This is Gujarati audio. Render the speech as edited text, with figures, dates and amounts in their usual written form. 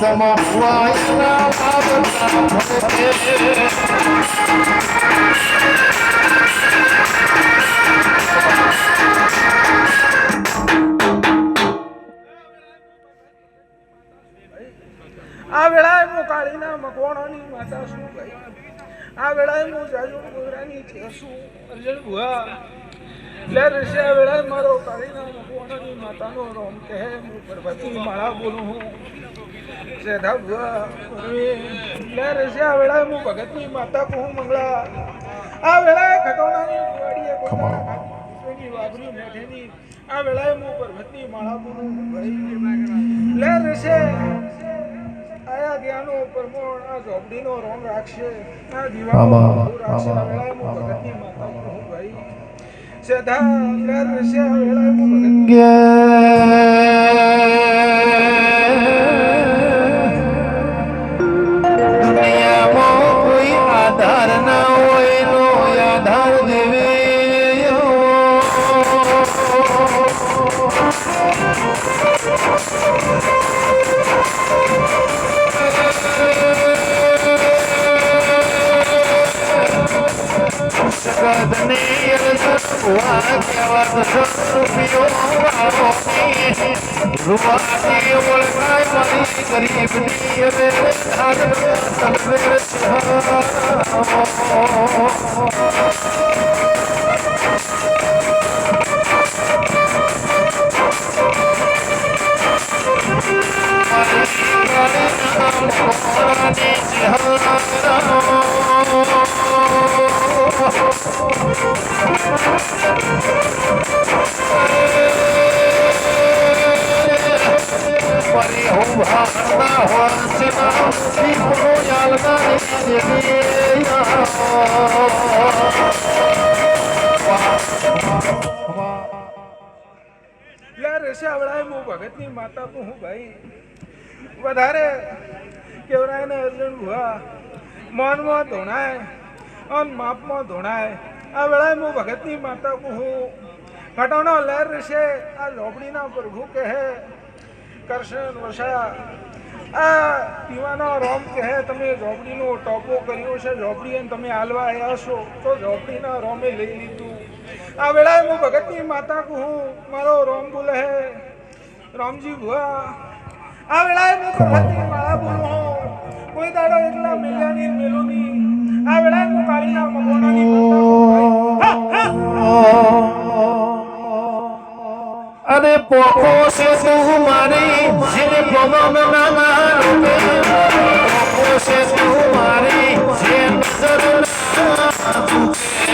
સમા ભુવાયના બાબતા ભલે આ વેળાએ હું કાળીના મકવાણાની માતા શું ભાઈ આ વેળાએ હું જાજુ ગોરાની છે શું અર્જુન ભુવા લે ઋષિ આ વેળાએ મારો કાળીના મકવાણાની માતાનો રોમ કહે હું પર્વતી માળા બોલું હું સેધા ભુવા લે ઋષિ આ વેળાએ હું ભગતની માતા કહું મંગળા આ વેળાએ ખટોણાની વાડીએ કોની વાઘરી મેઠેની આ વેળાએ હું પર્વતની માળા બોલું ભાઈ લે ઋષિ આયા જ્ઞાનો પરમોણ આ ઝોપડીનો રોંગ રાખશે આ દીવાનો રાખશે આ વેળાએ હું ભગતની માતા કહું ભાઈ સેધા લેર ઋષિ આ વેળાએ હું ભગતની દુનિયામાં કોઈ આધાર ના હોય નો આધાર દેવે જગતને વાગ્યા રૂપિયો રૂવાથી ઓળખાય મારી ગરીબની હવે ભગતની માતા કહું ભાઈ વધારે કેવરાય ને અર્જુન ભુવા મનમાં ધોણાય અને માપમાં ધોણાય આ વેળાએ હું ભગતની માતા કહું ઘટોનો લહેર રહેશે આ ઝોપડીના પ્રભુ કહે કરશન વસા આ પીવાનો રોમ કહે તમે ઝોપડીનો ટોપો કર્યો છે ઝોપડી અને તમે હાલવા આવ્યા છો તો ઝોપડીના રોમે લઈ લીધું આ વેળાએ હું ભગતની માતા કહું મારો રોમ બોલે હે રામજી ભુવા આ વેળાએ હું ભગતની માળા બોલું કોઈ દાડો એકલા મેલ્યાની મેલોની આ વેળાએ હું કાળીના મગોણાની માતા અને પોખો છે તું મારી જેને પવન ના